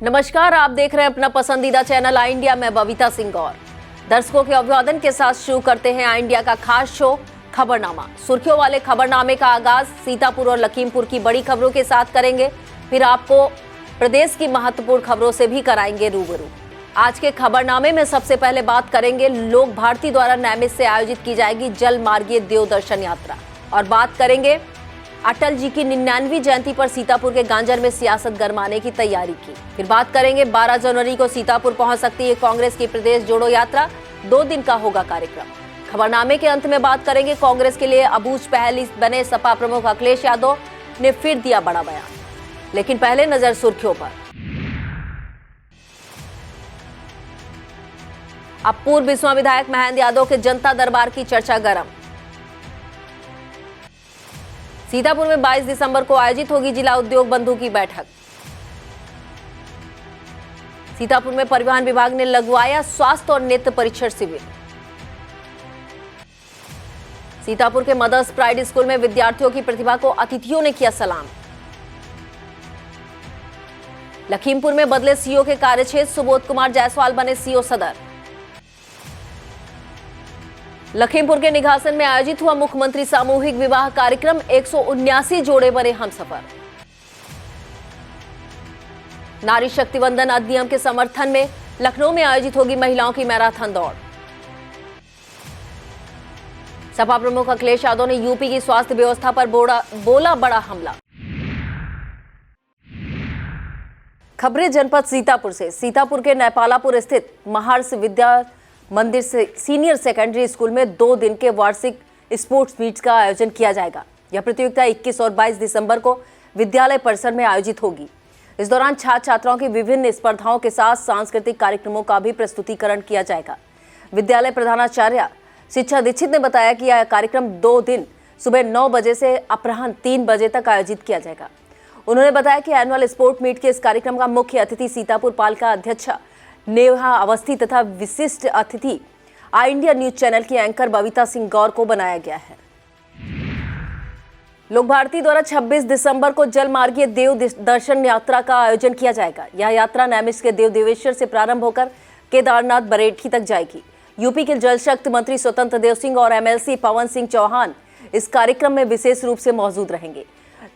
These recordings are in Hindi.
नमस्कार, आप देख रहे हैं अपना पसंदीदा चैनल आई इंडिया में बबीता सिंह गौर। दर्शकों के अभिवादन के साथ शुरू करते हैं आई इंडिया का खास शो खबरनामा। सुर्खियों वाले खबरनामे का आगाज सीतापुर और लखीमपुर की बड़ी खबरों के साथ करेंगे, फिर आपको प्रदेश की महत्वपूर्ण खबरों से भी कराएंगे रूबरू। आज के खबरनामे में सबसे पहले बात करेंगे लोक भारती द्वारा नैमिष से आयोजित की जाएगी जल मार्गीय देव दर्शन यात्रा, और बात करेंगे अटल जी की 99वीं जयंती पर सीतापुर के गांजर में सियासत गरमाने की तैयारी की। फिर बात करेंगे 12 जनवरी को सीतापुर पहुंच सकती है कांग्रेस की प्रदेश जोड़ो यात्रा, 2 दिन का होगा कार्यक्रम। खबरनामे के अंत में बात करेंगे कांग्रेस के लिए अबूझ पहल बने सपा प्रमुख अखिलेश यादव ने फिर दिया बड़ा बयान। लेकिन पहले नजर सुर्खियों पर। अब पूर्व बिस्वा विधायक महेंद्र यादव के जनता दरबार की चर्चा गर्म। सीतापुर में 22 दिसंबर को आयोजित होगी जिला उद्योग बंधु की बैठक। सीतापुर में परिवहन विभाग ने लगवाया स्वास्थ्य और नेत्र परीक्षण शिविर। सीतापुर के मदर्स प्राइड स्कूल में विद्यार्थियों की प्रतिभा को अतिथियों ने किया सलाम। लखीमपुर में बदले सीओ के कार्यक्षेत्र, सुबोध कुमार जायसवाल बने सीओ सदर। लखीमपुर के निघासन में आयोजित हुआ मुख्यमंत्री सामूहिक विवाह कार्यक्रम, 179 जोड़े बने हमसफर। नारी शक्ति वंदन अधिनियम के समर्थन में लखनऊ में आयोजित होगी महिलाओं की मैराथन दौड़। सपा प्रमुख अखिलेश यादव ने यूपी की स्वास्थ्य व्यवस्था पर बोला बड़ा हमला। खबरें जनपद सीतापुर से। सीतापुर के नेपालापुर स्थित महर्षि विद्या मंदिर से सीनियर सेकेंडरी स्कूल में 2 दिन के वार्षिक स्पोर्ट्स मीट्स का आयोजन किया जाएगा। यह प्रतियोगिता 21 और 22 दिसंबर को विद्यालय परिसर में आयोजित होगी। इस दौरान छात्र छात्राओं की विभिन्न स्पर्धाओं के साथ सांस्कृतिक कार्यक्रमों का भी प्रस्तुतिकरण किया जाएगा। विद्यालय प्रधानाचार्य शिक्षा दीक्षित ने बताया कि यह कार्यक्रम 2 दिन सुबह 9 बजे से अपराह्न 3 बजे तक आयोजित किया जाएगा। उन्होंने बताया कि एनुअल स्पोर्ट मीट के इस कार्यक्रम का मुख्य अतिथि सीतापुर पालिका अध्यक्ष नेहा अवस्थी तथा विशिष्ट अतिथि आई इंडिया न्यूज चैनल की एंकर बबीता सिंह गौर को बनाया गया है। लोक भारती द्वारा 26 दिसंबर को जल मार्गीय देव दर्शन यात्रा का आयोजन किया जाएगा। यह यात्रा नैमिष के देव देवेश्वर से प्रारंभ होकर केदारनाथ बरेठी तक जाएगी। यूपी के जल शक्ति मंत्री स्वतंत्र देव सिंह और एमएलसी पवन सिंह चौहान इस कार्यक्रम में विशेष रूप से मौजूद रहेंगे।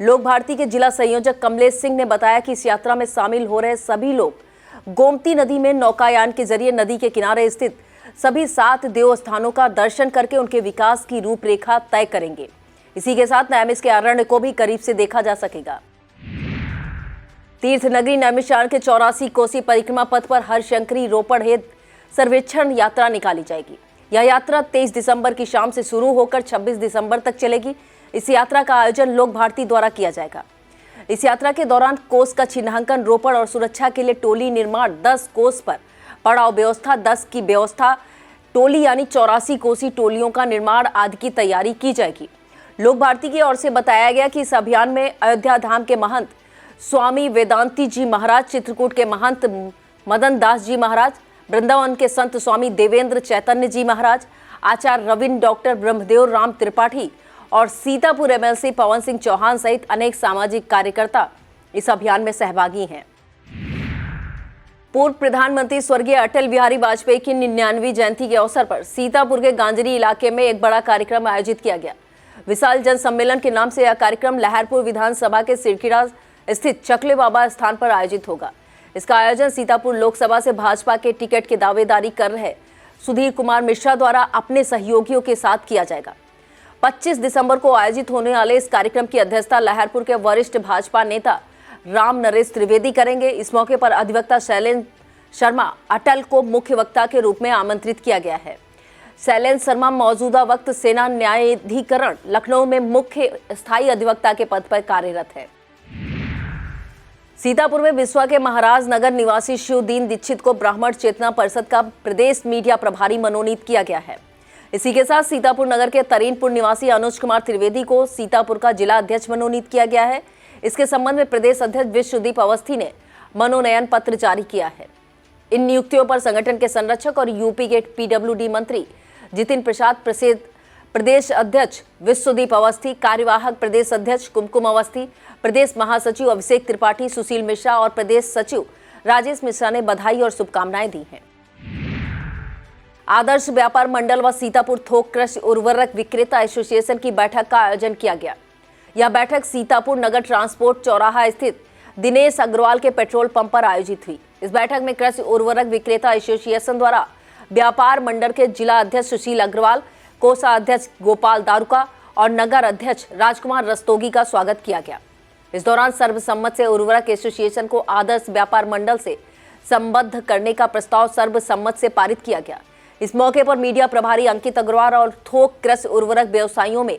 लोक भारती के जिला संयोजक कमलेश सिंह ने बताया कि इस यात्रा में शामिल हो रहे सभी लोग गोमती नदी में नौकायान के जरिए नदी के किनारे स्थित सभी 7 देव स्थानों का दर्शन करके उनके विकास की रूपरेखा तय करेंगे। इसी के साथ नैमिष के अरण्य को भी करीब से देखा जा सकेगा। तीर्थ नगरी नैमिषारण्य के 84 कोसी परिक्रमा पथ पर हरशंकरी रोपड़ हेतु सर्वेक्षण यात्रा निकाली जाएगी। यह यात्रा 23 दिसंबर की शाम से शुरू होकर 26 दिसंबर तक चलेगी। इस यात्रा का आयोजन लोक भारती द्वारा किया जाएगा। इस यात्रा के दौरान कोस का चिन्हांकन, रोपड़ और सुरक्षा के लिए टोली निर्माण, 10 कोस पर पड़ाव व्यवस्था, 10 की व्यवस्था टोली यानी 84 कोसी टोलियों का निर्माण आदि की तैयारी की जाएगी। लोक भारती की ओर से बताया गया कि इस अभियान में अयोध्या धाम के महंत स्वामी वेदांती जी महाराज, चित्रकूट के महंत मदन दास जी महाराज, वृंदावन के संत स्वामी देवेंद्र चैतन्य जी महाराज, आचार्य रविन्द्र डॉक्टर ब्रह्मदेव राम त्रिपाठी और सीतापुर एमएलसी पवन सिंह चौहान सहित अनेक सामाजिक कार्यकर्ता इस अभियान में सहभागी हैं। पूर्व प्रधानमंत्री स्वर्गीय अटल बिहारी वाजपेयी की 99वीं जयंती के अवसर पर सीतापुर के गांजरी इलाके में एक बड़ा कार्यक्रम आयोजित किया गया। विशाल जन सम्मेलन के नाम से यह कार्यक्रम लहरपुर विधानसभा के सिरखिड़ा स्थित चकले बाबा स्थान पर आयोजित होगा। इसका आयोजन सीतापुर लोकसभा से भाजपा के टिकट की दावेदारी कर रहे सुधीर कुमार मिश्रा द्वारा अपने सहयोगियों के साथ किया जाएगा। 25 दिसंबर को आयोजित होने वाले इस कार्यक्रम की अध्यक्षता लहरपुर के वरिष्ठ भाजपा नेता राम नरेश त्रिवेदी करेंगे। इस मौके पर अधिवक्ता शैलेंद्र शर्मा अटल को मुख्य वक्ता के रूप में आमंत्रित किया गया है। शैलेंद्र शर्मा मौजूदा वक्त सेना न्यायाधिकरण लखनऊ में मुख्य स्थायी अधिवक्ता के पद पर कार्यरत है। सीतापुर में बिस्वा के महाराज नगर निवासी शिवदीन दीक्षित को ब्राह्मण चेतना परिषद का प्रदेश मीडिया प्रभारी मनोनीत किया गया है। इसी के साथ सीतापुर नगर के तरीनपुर निवासी अनुज कुमार त्रिवेदी को सीतापुर का जिला अध्यक्ष मनोनीत किया गया है। इसके संबंध में प्रदेश अध्यक्ष विश्वदीप अवस्थी ने मनोनयन पत्र जारी किया है। इन नियुक्तियों पर संगठन के संरक्षक और यूपी के पीडब्ल्यूडी मंत्री जितिन प्रसाद, प्रदेश अध्यक्ष विश्वदीप अवस्थी, कार्यवाहक प्रदेश अध्यक्ष कुमकुम अवस्थी, प्रदेश महासचिव अभिषेक त्रिपाठी, सुशील मिश्रा और प्रदेश सचिव राजेश मिश्रा ने बधाई और शुभकामनाएं दी हैं। आदर्श व्यापार मंडल व सीतापुर थोक कृषि उर्वरक विक्रेता एसोसिएशन की बैठक का आयोजन किया गया। यह बैठक सीतापुर नगर ट्रांसपोर्ट चौराहा स्थित दिनेश अग्रवाल के पेट्रोल पंप पर आयोजित हुई। इस बैठक में कृषि उर्वरक विक्रेता एसोसिएशन द्वारा व्यापार मंडल के जिला अध्यक्ष सुशील अग्रवाल, कोषाध्यक्ष गोपाल दारुका और नगर अध्यक्ष राजकुमार रस्तोगी का स्वागत किया गया। इस दौरान सर्वसम्मत से उर्वरक एसोसिएशन को आदर्श व्यापार मंडल से संबद्ध करने का प्रस्ताव सर्वसम्मत से पारित किया गया। इस मौके पर मीडिया प्रभारी अंकित अग्रवाल और थोक कृषि उर्वरक व्यवसायियों में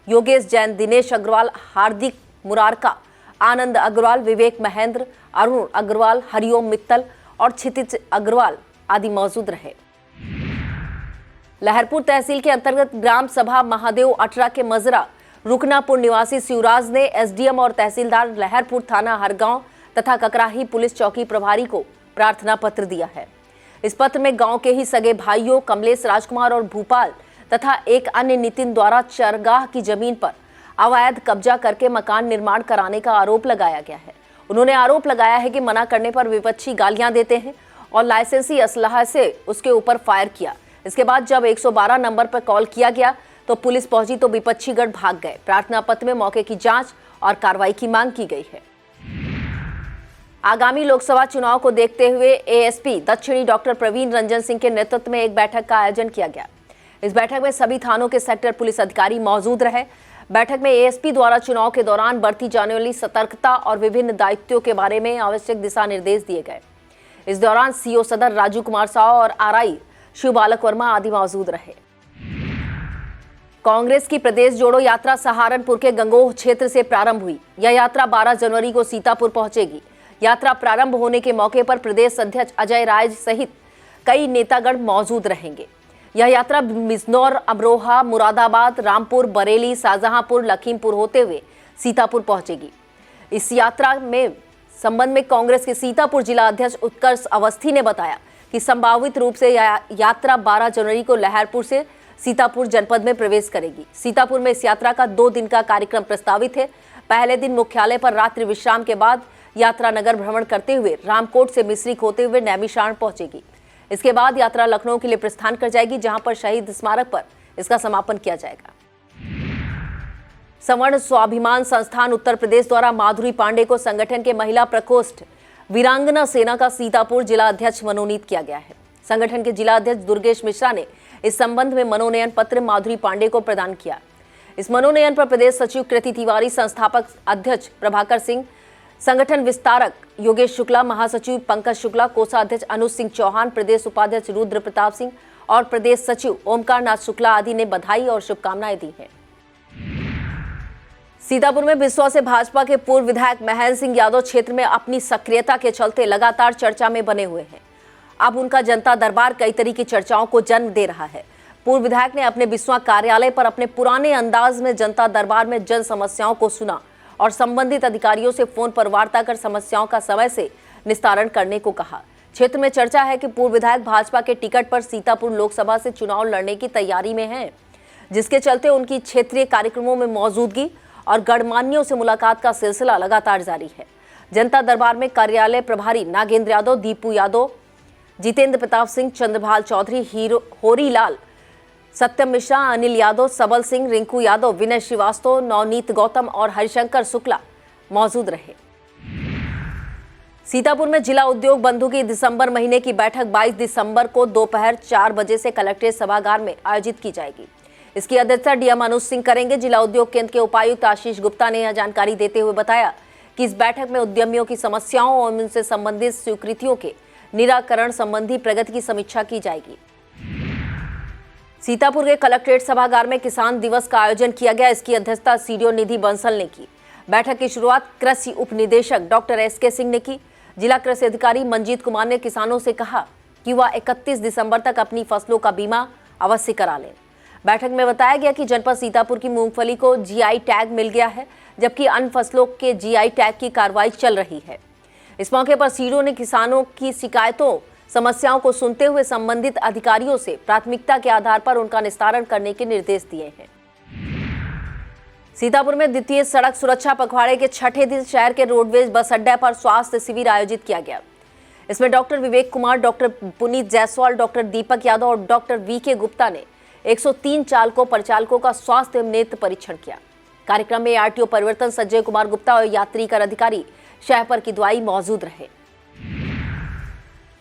योगेश जैन, दिनेश अग्रवाल, हार्दिक मुरारका, आनंद अग्रवाल, विवेक महेंद्र, अरुण अग्रवाल, हरिओम मित्तल और क्षितिज अग्रवाल आदि मौजूद रहे। लहरपुर तहसील के अंतर्गत ग्राम सभा महादेव अटरा के मजरा रुकनापुर निवासी शिवराज ने एसडीएम और तहसीलदार लहरपुर थाना हरगांव तथा ककराही पुलिस चौकी प्रभारी को प्रार्थना पत्र दिया है। इस पत्र में गांव के ही सगे भाइयों कमलेश, राजकुमार और भूपाल तथा एक अन्य नितिन द्वारा चरगाह की जमीन पर अवैध कब्जा करके मकान निर्माण कराने का आरोप लगाया गया है। उन्होंने आरोप लगाया है कि मना करने पर विपक्षी गालियां देते हैं और लाइसेंसी असलहा से उसके ऊपर फायर किया। इसके बाद जब 112 नंबर पर कॉल किया गया तो पुलिस पहुंची तो विपक्षी गण भाग गए। प्रार्थना पत्र में मौके की जांच और कार्रवाई की मांग की गई है। आगामी लोकसभा चुनाव को देखते हुए एएसपी दक्षिणी डॉक्टर प्रवीण रंजन सिंह के नेतृत्व में एक बैठक का आयोजन किया गया। इस बैठक में सभी थानों के सेक्टर पुलिस अधिकारी मौजूद रहे। बैठक में एएसपी द्वारा चुनाव के दौरान बरती जाने वाली सतर्कता और विभिन्न दायित्वों के बारे में आवश्यक दिशा निर्देश दिए गए। इस दौरान सीओ सदर राजू कुमार साव और आरआई शिव बालक वर्मा आदि मौजूद रहे। कांग्रेस की प्रदेश जोड़ो यात्रा सहारनपुर के गंगोह क्षेत्र से प्रारंभ हुई। यह यात्रा 12 जनवरी को सीतापुर पहुंचेगी। यात्रा प्रारंभ होने के मौके पर प्रदेश अध्यक्ष अजय राय सहित कई नेतागण मौजूद रहेंगे। यह यात्रा बिजनौर, अमरोहा, मुरादाबाद, रामपुर, बरेली, शाहजहांपुर, लखीमपुर होते हुए सीतापुर पहुंचेगी। इस यात्रा में संबंध में कांग्रेस के सीतापुर जिला अध्यक्ष उत्कर्ष अवस्थी ने बताया कि संभावित रूप से यात्रा 12 जनवरी को लहरपुर से सीतापुर जनपद में प्रवेश करेगी। सीतापुर में इस यात्रा का 2 दिन का कार्यक्रम प्रस्तावित है। पहले दिन मुख्यालय पर रात्रि विश्राम के बाद यात्रा नगर भ्रमण करते हुए रामकोट से मिश्रिक होते हुए नैमिषारण पहुंचेगी। इसके बाद यात्रा लखनऊ के लिए प्रस्थान कर जाएगी, जहां पर शहीद स्मारक पर इसका समापन किया जाएगा। सवर्ण स्वाभिमान संस्थान उत्तर प्रदेश द्वारा माधुरी पांडे को संगठन के महिला प्रकोष्ठ वीरांगना सेना का सीतापुर जिला अध्यक्ष मनोनीत किया गया है। संगठन के जिला अध्यक्ष दुर्गेश मिश्रा ने इस संबंध में मनोनयन पत्र माधुरी पांडे को प्रदान किया। इस मनोनयन पर प्रदेश सचिव कृति तिवारी, संस्थापक अध्यक्ष प्रभाकर सिंह, संगठन विस्तारक योगेश शुक्ला, महासचिव पंकज शुक्ला, कोषाध्यक्ष अनुज सिंह चौहान, प्रदेश उपाध्यक्ष रुद्र प्रताप सिंह और प्रदेश सचिव ओमकार नाथ शुक्ला आदि ने बधाई और शुभकामनाएं दी हैं। सीतापुर में बिसवा से भाजपा के पूर्व विधायक महेंद्र सिंह यादव क्षेत्र में अपनी सक्रियता के चलते लगातार चर्चा में बने हुए हैं। अब उनका जनता दरबार कई तरह की चर्चाओं को जन्म दे रहा है। पूर्व विधायक ने अपने बिसवा कार्यालय पर अपने पुराने अंदाज में जनता दरबार में जन समस्याओं को सुना और संबंधित अधिकारियों से फोन पर वार्ता कर समस्याओं का समय से निस्तारण करने को कहा। क्षेत्र में चर्चा है कि पूर्व विधायक भाजपा के टिकट पर सीतापुर लोकसभा से चुनाव लड़ने की तैयारी में हैं, जिसके चलते उनकी क्षेत्रीय कार्यक्रमों में मौजूदगी और गणमान्यों से मुलाकात का सिलसिला लगातार जारी है। जनता दरबार में कार्यालय प्रभारी नागेंद्र यादव, दीपू यादव, जितेंद्र प्रताप सिंह, चंद्रभाल चौधरी, होरीलाल, सत्यम मिश्रा, अनिल यादव, सबल सिंह, रिंकू यादव, विनय श्रीवास्तव, नवनीत गौतम और हरिशंकर शुक्ला मौजूद रहे। सीतापुर में जिला उद्योग बंधु की दिसंबर महीने की बैठक 22 दिसंबर को दोपहर 4 बजे से कलेक्ट्रेट सभागार में आयोजित की जाएगी। इसकी अध्यक्षता डीएम अनुज सिंह करेंगे। जिला उद्योग केंद्र के उपायुक्त आशीष गुप्ता ने यह जानकारी देते हुए बताया कि इस बैठक में उद्यमियों की समस्याओं और उनसे संबंधित स्वीकृतियों के निराकरण संबंधी प्रगति की समीक्षा की जाएगी। सीतापुर के कलेक्ट्रेट सभागार में किसान दिवस का आयोजन किया गया। इसकी अध्यक्षता सीडीओ निधि बंसल ने की। बैठक की शुरुआत कृषि उप निदेशक डॉक्टर एसके सिंह ने की। जिला कृषि अधिकारी मंजीत कुमार ने किसानों से कहा कि वह 31 दिसंबर तक अपनी फसलों का बीमा अवश्य करा लें। बैठक में बताया गया कि जनपद सीतापुर की मूंगफली को जीआई टैग मिल गया है, जबकि अन्य फसलों के जीआई टैग की कार्रवाई चल रही है। इस मौके पर सीडीओ ने किसानों की शिकायतों समस्याओं को सुनते हुए संबंधित अधिकारियों से प्राथमिकता के आधार पर उनका निस्तारण करने के निर्देश दिए हैं। सीतापुर में द्वितीय सड़क सुरक्षा पखवाड़े के छठे दिन शहर के रोडवेज बस अड्डे पर स्वास्थ्य शिविर आयोजित किया गया। इसमें doctor Vivek Kumar, doctor Puneet Jaiswal, doctor Deepak Yadav और डॉक्टर वीके गुप्ता ने 103 चालकों परिचालकों का स्वास्थ्य एवं नेत्र परीक्षण किया। कार्यक्रम में आरटीओ परिवर्तन संजय कुमार गुप्ता और यात्री कर अधिकारी शहपर की दुआई मौजूद रहे।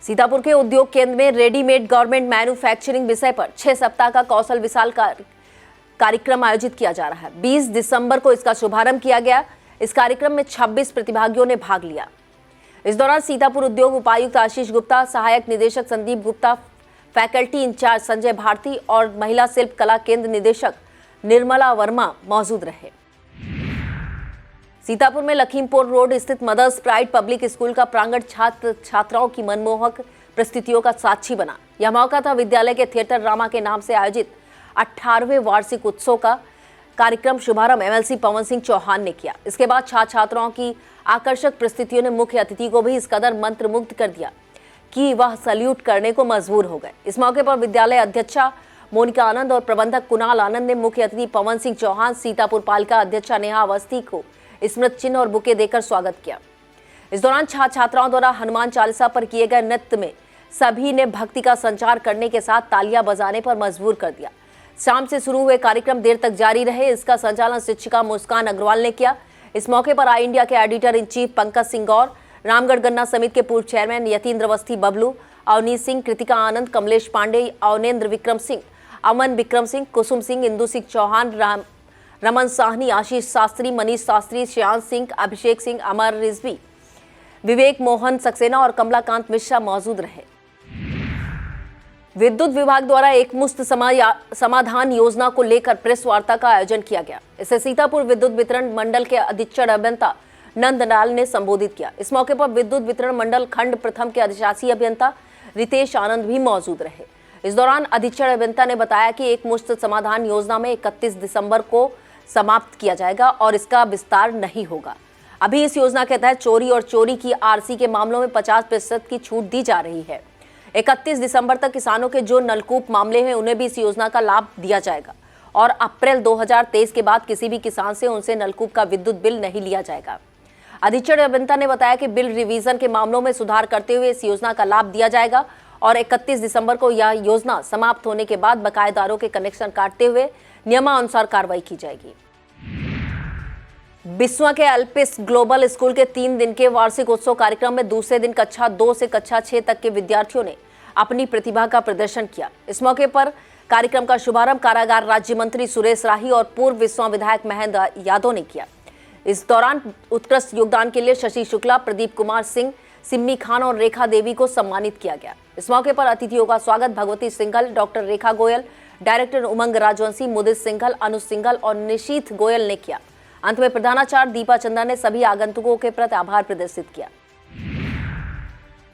सीतापुर के उद्योग केंद्र में रेडीमेड गारमेंट मैन्युफैक्चरिंग विषय पर 6 सप्ताह का कौशल विशाल कार्यक्रम आयोजित किया जा रहा है। 20 दिसंबर को इसका शुभारंभ किया गया। इस कार्यक्रम में 26 प्रतिभागियों ने भाग लिया। इस दौरान सीतापुर उद्योग उपायुक्त आशीष गुप्ता, सहायक निदेशक संदीप गुप्ता, फैकल्टी इंचार्ज संजय भारती और महिला शिल्प कला केंद्र निदेशक निर्मला वर्मा मौजूद रहे। सीतापुर में लखीमपुर रोड स्थित मदर्स प्राइड पब्लिक स्कूल का प्रांगण छात्र छात्राओं की मनमोहक प्रस्तुतियों का साक्षी बना। यह मौका था विद्यालय के थिएटर ड्रामा के नाम से आयोजित 18वें वार्षिक उत्सव का कार्यक्रम शुभारंभ एमएलसी पवन सिंह चौहान ने किया। इसके बाद छात्र छात्राओं की आकर्षक प्रस्तुतियों ने मुख्य अतिथि को भी इस कदर मंत्रमुग्ध कर दिया कि वह सल्यूट करने को मजबूर हो गए। इस मौके पर विद्यालय अध्यक्षा मोनिका आनंद और प्रबंधक कुणाल आनंद ने मुख्य अतिथि पवन सिंह चौहान, सीतापुर पालिका अध्यक्षा नेहा अवस्थी को स्मृति चिन्ह और बुके देकर स्वागत किया। इस दौरान छात्र छात्राओं द्वारा हनुमान चालीसा पर किए गए नृत्य में सभी ने भक्ति का संचार करने के साथ तालियां बजाने पर मजबूर कर दिया। शाम से शुरू हुए कार्यक्रम देर तक जारी रहे। इसका संचालन शिक्षिका मुस्कान अग्रवाल ने किया। इस मौके पर आई इंडिया के editor in chief Pankaj Singh Gaur, Ramgarh गन्ना समिति के पूर्व चेयरमैन यतीन्द्र अवस्थी बबलू, अवनीत सिंह, कृतिका आनंद, कमलेश पांडे, अवनेन्द्र विक्रम सिंह, अमन विक्रम सिंह, कुसुम सिंह, इंदु सिंह चौहान, रमन साहनी, आशीष शास्त्री, मनीष शास्त्री, श्याम सिंह, अभिषेक सिंह, अमर रिजवी, विवेक मोहन सक्सेना और कमलाकांत मिश्रा मौजूद रहे। विद्युत विभाग द्वारा एकमुश्त समाधान योजना को लेकर प्रेस वार्ता का आयोजन किया गया। इसे सीतापुर विद्युत वितरण मंडल के अधीक्षण अभियंता नंदलाल ने संबोधित किया। इस मौके पर विद्युत वितरण मंडल खंड प्रथम के अधिशासी अभियंता रितेश आनंद भी मौजूद रहे। इस दौरान अधीक्षण अभियंता ने बताया कि एकमुश्त समाधान योजना में 31 दिसंबर को समाप्त किया जाएगा और इसका विस्तार नहीं होगा। अभी इस योजना के तहत चोरी और चोरी की आरसी के मामलों में 50% की छूट दी जा रही है। 31 दिसंबर तक किसानों के जो नलकूप मामले हैं उन्हें भी इस योजना का लाभ दिया जाएगा और अप्रैल 2023 के बाद किसी भी किसान से उनसे नलकूप का विद्युत बिल नहीं लिया जाएगा। अधीक्षण अभियंता ने बताया कि बिल रिवीजन के मामलों में सुधार करते हुए इस योजना का लाभ दिया जाएगा और 31 दिसंबर को यह योजना समाप्त होने के बाद बकायेदारों के कनेक्शन काटते हुए नियमानुसार कार्रवाई की जाएगी। बिस्वा के अल्पिस ग्लोबल स्कूल के 3 दिन के वार्षिक उत्सव कार्यक्रम में दूसरे दिन कक्षा 2 से कक्षा 6 तक के विद्यार्थियों ने अपनी प्रतिभा का प्रदर्शन किया। इस मौके पर कार्यक्रम का शुभारंभ कारागार राज्य मंत्री सुरेश राही और पूर्व बिस्वा विधायक महेंद्र यादव ने किया। इस दौरान उत्कृष्ट योगदान के लिए शशि शुक्ला, प्रदीप कुमार सिंह, सिम्मी खान और रेखा देवी को सम्मानित किया गया। इस मौके पर अतिथियों का स्वागत भगवती सिंघल, डॉक्टर रेखा गोयल, डायरेक्टर उमंग राजवंशी, मुदित सिंघल, अनु सिंघल और निशीथ गोयल ने किया। अंत में प्रधानाचार्य दीपा चंदा ने सभी आगंतुकों के प्रति आभार प्रदर्शित किया।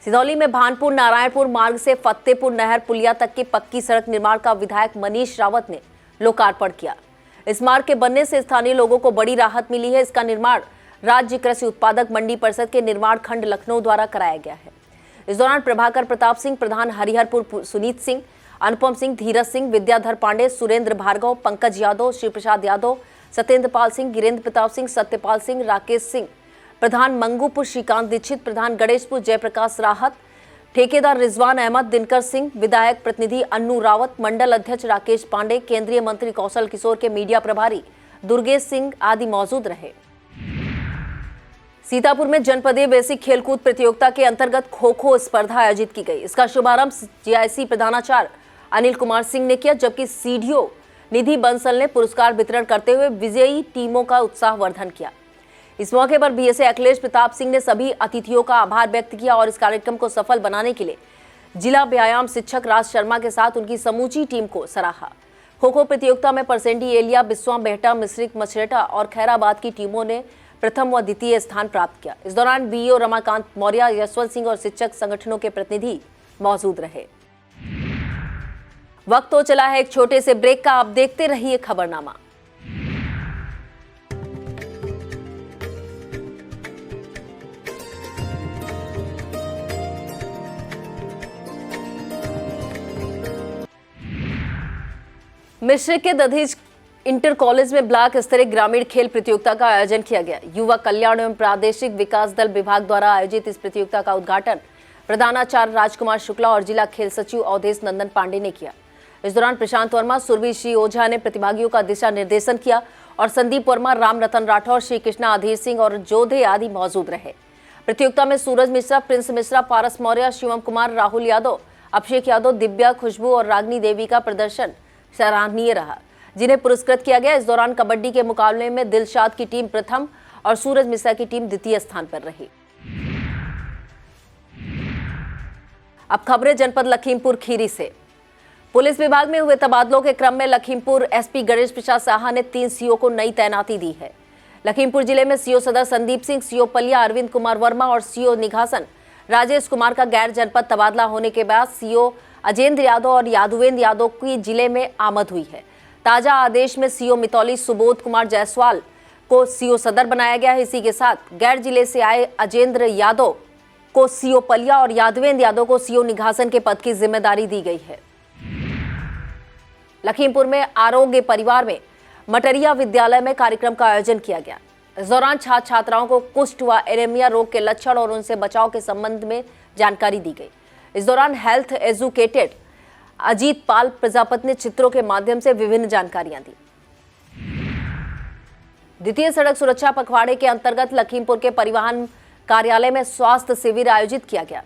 सिधौली में भानपुर नारायणपुर मार्ग से फतेहपुर नहर पुलिया तक की पक्की सड़क निर्माण का विधायक मनीष रावत ने लोकार्पण किया। इस मार्ग के बनने से स्थानीय लोगों को बड़ी राहत मिली है। इसका निर्माण राज्य कृषि उत्पादक मंडी परिषद के निर्माण खंड लखनऊ द्वारा कराया गया है। इस दौरान प्रभाकर प्रताप सिंह, प्रधान हरिहरपुर सुनीत सिंह, अनुपम सिंह, धीरज सिंह, विद्याधर पांडे, सुरेंद्र भार्गव, पंकज यादव, श्री प्रसाद यादव, सत्येंद्र पाल सिंह, गिरेंद्र प्रताप सिंह, सत्यपाल सिंह, राकेश सिंह, प्रधान मंगूपुर श्रीकांत दीक्षित, प्रधान गणेशपुर जयप्रकाश राहत, ठेकेदार रिजवान अहमद, दिनकर सिंह, विधायक प्रतिनिधि अन्नू रावत, मंडल अध्यक्ष राकेश पांडे, केंद्रीय मंत्री कौशल किशोर के मीडिया प्रभारी दुर्गेश सिंह आदि मौजूद रहे। सीतापुर में जनपदीय बेसिक खेलकूद प्रतियोगिता के अंतर्गत खो खो स्पर्धा आयोजित की गई। इसका शुभारंभ जीआईसी प्रधानाचार्य अनिल कुमार सिंह ने किया, जबकि सीडीओ निधि बंसल ने पुरस्कार वितरण करते हुए विजयी टीमों का उत्साहवर्धन किया। इस मौके पर बीएसए अखिलेश प्रताप सिंह ने सभी अतिथियों का आभार व्यक्त किया और इस कार्यक्रम को सफल बनाने के लिए जिला व्यायाम शिक्षक राज शर्मा के साथ उनकी समूची टीम को सराहा। खो खो प्रतियोगिता में परसेंडी एलिया, बिस्वा, बेहटा, मिश्रिक, मछरेटा और खैराबाद की टीमों ने प्रथम व द्वितीय स्थान प्राप्त किया। इस दौरान बीईओ रमाकांत मौर्य, यशवंत सिंह और शिक्षक संगठनों के प्रतिनिधि मौजूद रहे। वक्त हो चला है एक छोटे से ब्रेक का। आप देखते रहिए खबरनामा। मिश्र के दधीच इंटर कॉलेज में ब्लॉक स्तरीय ग्रामीण खेल प्रतियोगिता का आयोजन किया गया। युवा कल्याण एवं प्रादेशिक विकास दल विभाग द्वारा आयोजित इस प्रतियोगिता का उद्घाटन प्रधानाचार्य राजकुमार शुक्ला और जिला खेल सचिव अवधेश नंदन पांडे ने किया। इस दौरान प्रशांत वर्मा, सुरभि श्री ओझा ने प्रतिभागियों का दिशा निर्देशन किया और संदीप वर्मा, राम रतन राठौर, श्री कृष्णा अधीर सिंह और जोधे आदि मौजूद रहे। प्रतियोगिता में सूरज मिश्रा, प्रिंस मिश्रा, पारस मौर्य, शिवम कुमार, राहुल यादव, अभिषेक यादव, दिव्या, खुशबू और रागनी देवी का प्रदर्शन सराहनीय रहा, जिन्हें पुरस्कृत किया गया। इस दौरान कबड्डी के मुकाबले में दिलशाद की टीम प्रथम और सूरज मिश्रा की टीम द्वितीय स्थान पर रही। अब खबरें जनपद लखीमपुर खीरी से। पुलिस विभाग में हुए तबादलों के क्रम में लखीमपुर एसपी गणेश प्रसाद साहा ने 3 सीओ को नई तैनाती दी है। लखीमपुर जिले में सीओ सदर संदीप सिंह, सीओ पलिया अरविंद कुमार वर्मा और सीओ निघासन राजेश कुमार का गैर जनपद तबादला होने के बाद सीओ अजेंद्र यादव और यादवेंद्र यादव की जिले में आमद हुई है। ताजा आदेश में सीओ मितौली सुबोध कुमार जायसवाल को सीओ सदर बनाया गया है। इसी के साथ गैर जिले से आए अजेंद्र यादव को सीओ पलिया और यादवेंद्र यादव को सीओ निघासन के पद की जिम्मेदारी दी गई है। लखीमपुर में आरोग्य परिवार में मटरिया विद्यालय में कार्यक्रम का आयोजन किया गया। इस दौरान छात्र छात्राओं को कुष्ठ व एनीमिया रोग के लक्षण और उनसे बचाव के संबंध में जानकारी दी गई। इस दौरान हेल्थ एजुकेटेड अजीत पाल प्रजापति ने चित्रों के माध्यम से विभिन्न जानकारियां दी। द्वितीय सड़क सुरक्षा पखवाड़े के अंतर्गत लखीमपुर के परिवहन कार्यालय में स्वास्थ्य शिविर आयोजित किया गया।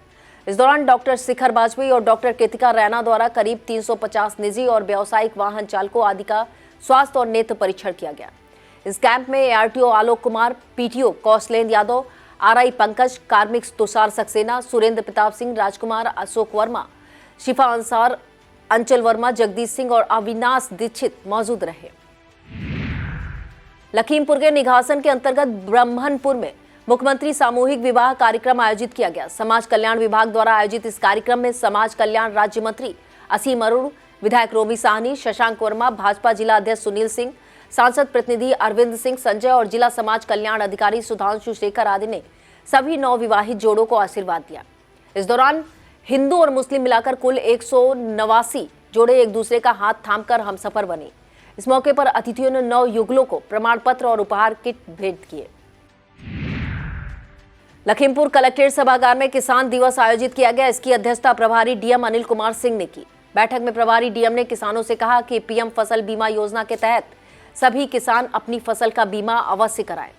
इस दौरान डॉक्टर शिखर वाजपेयी और डॉक्टर कृतिका रैना द्वारा करीब 350 निजी और व्यावसायिक वाहन चालकों आदि का स्वास्थ्य और नेत्र परीक्षण किया गया। इस कैंप में ARTO Alok Kumar, PTO Kaushalendra Yadav, RI Pankaj, कार्मिक तुषार सक्सेना, सुरेंद्र प्रताप सिंह, राजकुमार, अशोक वर्मा, शिफा अंसार, अंचल वर्मा, जगदीश सिंह और अविनाश दीक्षित मौजूद रहे। लखीमपुर के निघासन के अंतर्गत ब्रह्मनपुर में मुख्यमंत्री सामूहिक विवाह कार्यक्रम आयोजित किया गया। समाज कल्याण विभाग द्वारा आयोजित इस कार्यक्रम में समाज कल्याण राज्य मंत्री असीम अरुण, विधायक रोमी साहनी, शशांक वर्मा, भाजपा जिला अध्यक्ष सुनील सिंह, सांसद प्रतिनिधि अरविंद सिंह संजय और जिला समाज कल्याण अधिकारी सुधांशु शेखर आदि ने सभी नवविवाहित जोड़ों को आशीर्वाद दिया। इस दौरान हिंदू और मुस्लिम मिलाकर कुल 189 जोड़े एक दूसरे का हाथ थामकर हमसफर बने। इस मौके पर अतिथियों ने 9 युगलों को प्रमाण पत्र और उपहार किट भेंट किए। लखीमपुर कलेक्ट्रेट सभागार में किसान दिवस आयोजित किया गया। इसकी अध्यक्षता प्रभारी डीएम अनिल कुमार सिंह ने की। बैठक में प्रभारी डीएम ने किसानों से कहा कि पीएम फसल बीमा योजना के तहत सभी किसान अपनी फसल का बीमा अवश्य कराएं,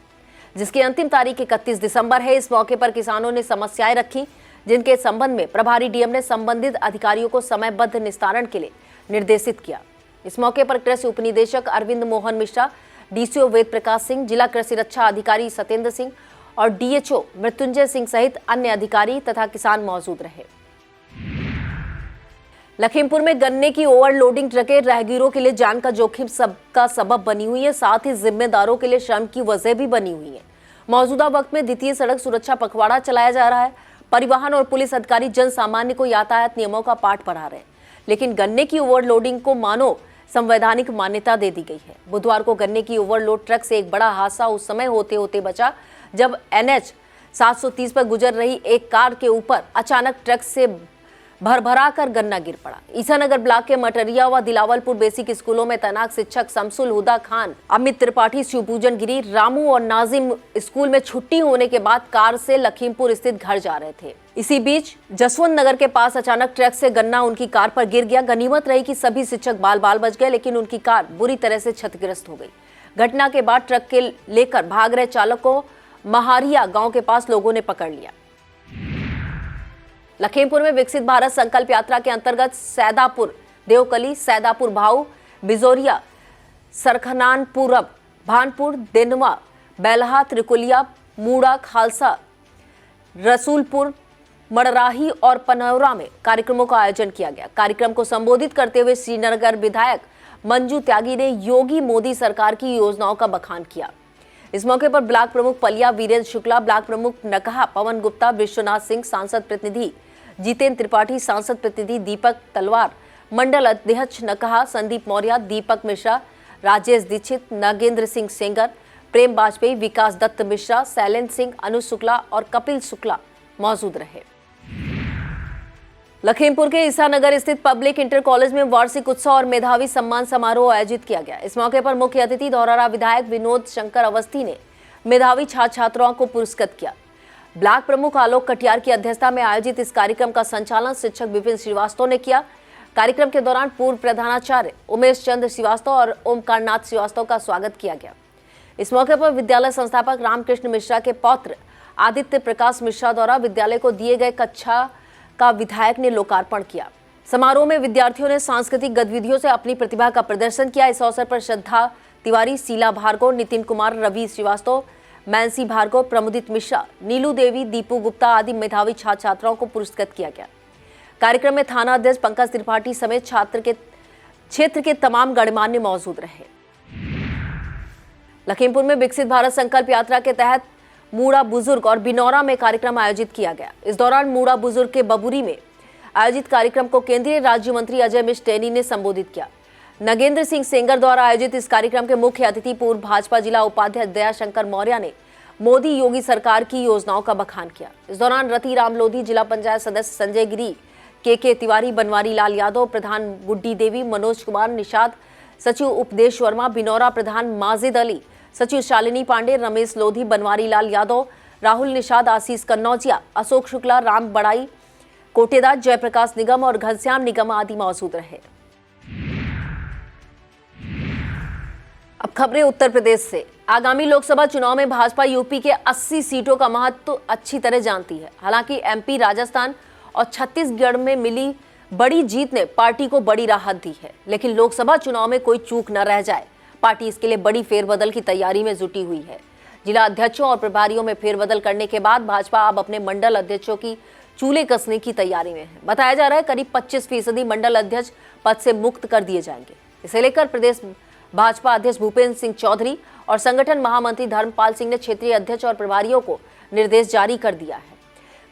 जिसकी अंतिम तारीख 31 दिसंबर है। इस मौके पर किसानों ने समस्याएं रखी, जिनके संबंध में प्रभारी डीएम ने संबंधित अधिकारियों को समयबद्ध निस्तारण के लिए निर्देशित किया। इस मौके पर कृषि उपनिदेशक अरविंद मोहन मिश्रा, डीसीओ वेद प्रकाश सिंह, जिला कृषि रक्षा अधिकारी सत्येंद्र सिंह और डीएचओ मृत्युंजय सिंह सहित अन्य अधिकारी तथा किसान मौजूद रहे। लखीमपुर में गन्ने की ओवरलोडिंग ट्रकें राहगीरों के लिए जान का जोखिम सबका सबब बनी हुई है, साथ ही जिम्मेदारों के लिए शर्म की वजह भी बनी हुई है। मौजूदा वक्त में द्वितीय सड़क सुरक्षा पखवाड़ा चलाया जा रहा है। परिवहन और पुलिस अधिकारी जन सामान्य को यातायात नियमों का पाठ पढ़ा रहे हैं, लेकिन गन्ने की ओवरलोडिंग को मानो संवैधानिक मान्यता दे दी गई है। बुधवार को गन्ने की ओवरलोड ट्रक से एक बड़ा हादसा उस समय होते होते बचा जब NH 730 पर गुजर रही एक कार के ऊपर अचानक ट्रक से भरभरा कर गन्ना गिर पड़ा। ईसानगर ब्लॉक के मटरिया व दिलावलपुर बेसिक स्कूलों में तैनात शिक्षक शमसुल हुदा खान, अमित त्रिपाठी, शिवपूजन गिरी, रामू और नाजिम स्कूल में छुट्टी होने के बाद कार से लखीमपुर स्थित घर जा रहे थे। इसी बीच जसवंत नगर के पास अचानक ट्रक से गन्ना उनकी कार पर गिर गया। गनीमत रही कि सभी शिक्षक बाल बाल बच गए, लेकिन उनकी कार बुरी तरह से क्षतिग्रस्त हो गई। घटना के बाद ट्रक के लेकर भाग रहे चालक को महारिया गांव के पास लोगों ने पकड़ लिया। लखीमपुर में विकसित भारत संकल्प यात्रा के अंतर्गत सैदापुर देवकली, सैदापुर भाऊ, बिजोरिया, सरखनानपुरब, भानपुर, देनवा, बेलहा, त्रिकुलिया, मूड़ा, खालसा, रसूलपुर, मड़राही और पनौरा में कार्यक्रमों का आयोजन किया गया। कार्यक्रम को संबोधित करते हुए श्रीनगर विधायक मंजू त्यागी ने योगी मोदी सरकार की योजनाओं का बखान किया। इस मौके पर ब्लॉक प्रमुख पलिया वीरेंद्र शुक्ला, ब्लॉक प्रमुख नकहा पवन गुप्ता, विश्वनाथ सिंह, सांसद प्रतिनिधि जितेंद्र त्रिपाठी, सांसद प्रतिनिधि दीपक तलवार, मंडल अध्यक्ष नकहा संदीप मौर्य, दीपक मिश्रा, राजेश दीक्षित, नागेंद्र सिंह सेंगर, प्रेम वाजपेयी, विकास दत्त मिश्रा, शैलेंद्र सिंह, अनुज शुक्ला और कपिल शुक्ला मौजूद रहे। लखीमपुर के ईसानगर स्थित पब्लिक इंटर कॉलेज में वार्षिक उत्सव और मेधावी सम्मान समारोह आयोजित किया गया। इस मौके पर मुख्य अतिथि धौरारा विधायक विनोद शंकर अवस्थी ने मेधावी छात्र छात्राओं को पुरस्कृत किया। ब्लॉक प्रमुख आलोक कटियार की अध्यक्षता में आयोजित इस कार्यक्रम का संचालन शिक्षक विपिन श्रीवास्तव ने किया। कार्यक्रम के दौरान पूर्व प्रधानाचार्य उमेश चंद्र श्रीवास्तव और ओमकारनाथ श्रीवास्तव का स्वागत किया गया। इस मौके पर विद्यालय संस्थापक रामकृष्ण मिश्रा के पौत्र आदित्य प्रकाश मिश्रा द्वारा विद्यालय को दिए गए कक्षा का विधायक ने लोकार्पण किया। समारोह में विद्यार्थियों ने सांस्कृतिक गतिविधियों से अपनी प्रतिभा का प्रदर्शन किया। इस अवसर पर श्रद्धा तिवारी, शीला भार्गव, नितिन कुमार, रवि श्रीवास्तव, मैंसी भार्गव, प्रमुदित मिश्रा, नीलू देवी, दीपू गुप्ता आदि मेधावी छात्र छात्राओं को पुरस्कृत किया गया। कार्यक्रम में थाना अध्यक्ष पंकज त्रिपाठी समेत क्षेत्र के तमाम गणमान्य मौजूद रहे। लखीमपुर में विकसित भारत संकल्प यात्रा के तहत मूड़ा बुजुर्ग और बिनौरा में कार्यक्रम आयोजित किया गया। इस दौरान मूड़ा बुजुर्ग के बबुरी में आयोजित कार्यक्रम को केंद्रीय राज्य मंत्री अजय मिश्र टेनी ने संबोधित किया। नगेंद्र सिंह सेंगर द्वारा आयोजित इस कार्यक्रम के मुख्य अतिथि पूर्व भाजपा जिला उपाध्यक्ष दयाशंकर मौर्य ने मोदी योगी सरकार की योजनाओं का बखान किया। इस दौरान रति राम लोधी, जिला पंचायत सदस्य संजय गिरी, के तिवारी, बनवारी लाल यादव, प्रधान गुड्डी देवी, मनोज कुमार निषाद, सचिव उपदेश वर्मा, बिनौरा प्रधान माजिद अली, सचिव शालिनी पांडे, रमेश लोधी, बनवारी लाल यादव, राहुल निषाद, आशीष कन्नौजिया, अशोक शुक्ला, राम बड़ाई, कोटेदार, जयप्रकाश निगम और घनश्याम निगम आदि मौजूद रहे। अब खबरें उत्तर प्रदेश से। आगामी लोकसभा चुनाव में भाजपा यूपी के 80 सीटों का महत्व अच्छी तरह जानती है। हालांकि एमपी, राजस्थान और छत्तीसगढ़ में मिली बड़ी जीत ने पार्टी को बड़ी राहत दी है, लेकिन लोकसभा चुनाव में कोई चूक न रह जाए, पार्टी इसके लिए बड़ी फेरबदल की तैयारी में जुटी हुई है। जिला अध्यक्षों और प्रभारियों में फेरबदल करने के बाद भाजपा अब अपने मंडल अध्यक्षों की चूल्हे कसने की तैयारी में है। बताया जा रहा है करीब 25% मंडल अध्यक्ष पद से मुक्त कर दिए जाएंगे। इसे लेकर प्रदेश भाजपा अध्यक्ष भूपेंद्र सिंह चौधरी और संगठन महामंत्री धर्मपाल सिंह ने क्षेत्रीय अध्यक्ष और प्रभारियों को निर्देश जारी कर दिया है।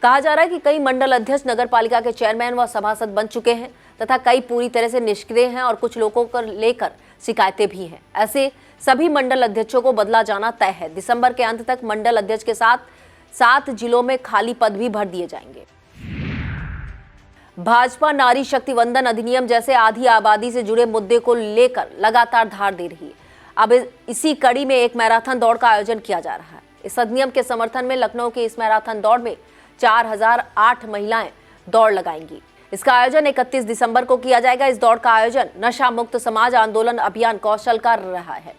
कहा जा रहा है कि कई मंडल अध्यक्ष नगर पालिका के चेयरमैन व सभासद बन चुके हैं तथा कई पूरी तरह से निष्क्रिय हैं और कुछ लोगों को लेकर शिकायतें भी हैं। ऐसे सभी मंडल अध्यक्षों को बदला जाना तय है। दिसंबर के अंत तक मंडल अध्यक्ष के साथ 7 जिलों में खाली पद भी भर दिए जाएंगे। भाजपा नारी शक्ति वंदन अधिनियम जैसे आधी आबादी से जुड़े मुद्दे को लेकर लगातार धार दे रही है। अब इसी कड़ी में एक मैराथन दौड़ का आयोजन किया जा रहा है। इस अधिनियम के समर्थन में लखनऊ के इस मैराथन दौड़ में 4008 महिलाएं दौड़ लगाएंगी। इसका आयोजन 31 दिसंबर को किया जाएगा। इस दौड़ का आयोजन नशा मुक्त समाज आंदोलन अभियान कौशल कर रहा है।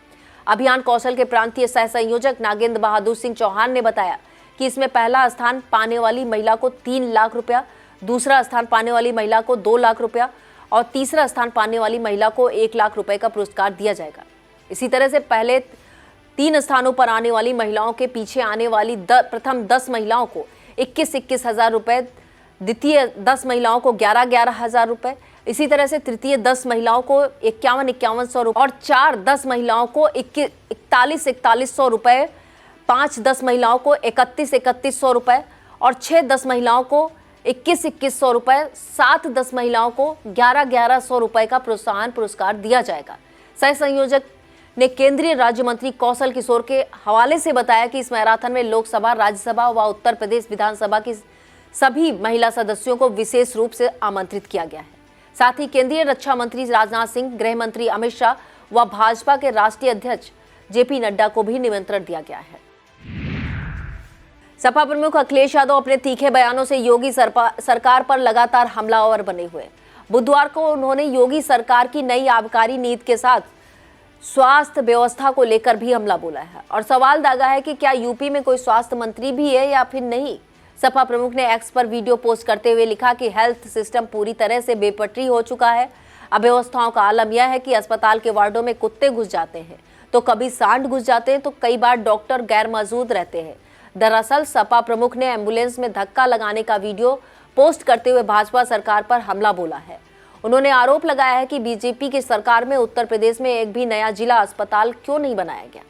अभियान कौशल के प्रांतीय सह संयोजक नागेंद्र बहादुर सिंह चौहान ने बताया कि इसमें पहला स्थान पाने वाली महिला को 3 लाख रुपया, दूसरा स्थान पाने वाली महिला को 2 लाख रुपया और तीसरा स्थान पाने वाली महिला को 1 लाख रुपए का पुरस्कार दिया जाएगा। इसी तरह से पहले 3 स्थानों पर आने वाली महिलाओं के पीछे आने वाली प्रथम 10 महिलाओं को 21-21 हजार रुपए, द्वितीय 10 महिलाओं को 11-11 हजार रुपए, इसी तरह से तृतीय 10 महिलाओं को 51-51 रुपए और 4-10 महिलाओं को 41-41 रुपए, 5-10 महिलाओं को 31-31 रुपए और 6-10 महिलाओं को 21-21 रुपए, 7-10 महिलाओं को 11-11 रुपए का प्रोत्साहन पुरस्कार दिया जाएगा। सह संयोजक ने केंद्रीय राज्य मंत्री कौशल किशोर के हवाले से बताया कि इस मैराथन में लोकसभा, राज्यसभा व उत्तर प्रदेश विधानसभा की सभी महिला सदस्यों को विशेष रूप से आमंत्रित किया गया है। साथ ही केंद्रीय रक्षा मंत्री राजनाथ सिंह, गृह मंत्री अमित शाह व भाजपा के राष्ट्रीय अध्यक्ष जेपी नड्डा को भी निमंत्रण दिया गया है। सपा प्रमुख अखिलेश यादव अपने तीखे बयानों से योगी सरकार पर लगातार हमलावर बने हुए। बुधवार को उन्होंने योगी सरकार की नई आबकारी नीति के साथ स्वास्थ्य व्यवस्था को लेकर भी हमला बोला है और सवाल दागा है कि क्या यूपी में कोई स्वास्थ्य मंत्री भी है या फिर नहीं। सपा प्रमुख ने एक्स पर वीडियो पोस्ट करते हुए लिखा कि हेल्थ सिस्टम पूरी तरह से बेपटरी हो चुका है। अव्यवस्थाओं का आलम यह है कि अस्पताल के वार्डों में कुत्ते घुस जाते हैं, तो कभी सांड घुस जाते हैं, तो कई बार डॉक्टर गैर मौजूद रहते हैं। दरअसल सपा प्रमुख ने एम्बुलेंस में धक्का लगाने का वीडियो पोस्ट करते हुए भाजपा सरकार पर हमला बोला है। उन्होंने आरोप लगाया है कि बीजेपी की सरकार में उत्तर प्रदेश में एक भी नया जिला अस्पताल क्यों नहीं बनाया गया।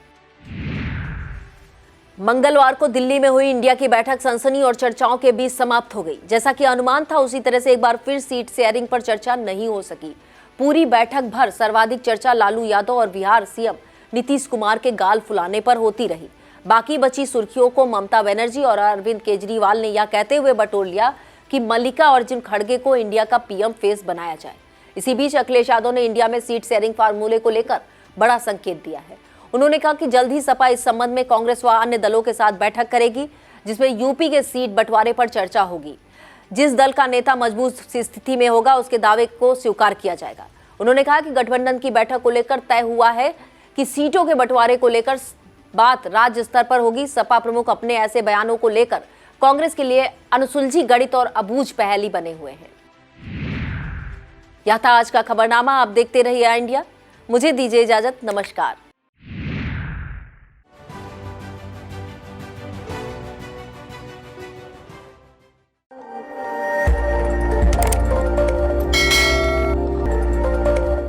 मंगलवार को दिल्ली में हुई इंडिया की बैठक सनसनी और चर्चाओं के बीच समाप्त हो गई। जैसा कि अनुमान था उसी तरह से एक बार फिर सीट शेयरिंग पर चर्चा नहीं हो सकी। पूरी बैठक भर सर्वाधिक चर्चा लालू यादव और बिहार सीएम नीतीश कुमार के गाल फुलाने पर होती रही। बाकी बची सुर्खियों को ममता बनर्जी और अरविंद केजरीवाल ने यह कहते हुए बटोर लिया कि मल्लिका अर्जुन खड़गे को इंडिया का पीएम फेस बनाया जाए। इसी बीच अखिलेश यादव ने इंडिया में सीट शेयरिंग फार्मूले को लेकर बड़ा संकेत दिया है। उन्होंने कहा कि जल्द ही सपा इस संबंध में कांग्रेस व अन्य दलों के साथ बैठक करेगी, जिसमें यूपी के सीट बंटवारे पर चर्चा होगी। जिस दल का नेता मजबूत स्थिति में होगा उसके दावे को स्वीकार किया जाएगा। उन्होंने कहा कि गठबंधन की बैठक को लेकर तय हुआ है कि सीटों के बंटवारे को लेकर बात राज्य स्तर पर होगी। सपा प्रमुख अपने ऐसे बयानों को लेकर कांग्रेस के लिए अनसुलझी गणित और अबूझ पहेली बने हुए हैं। यह था आज का खबरनामा। आप देखते रहिए इंडिया। मुझे दीजिए इजाजत। नमस्कार।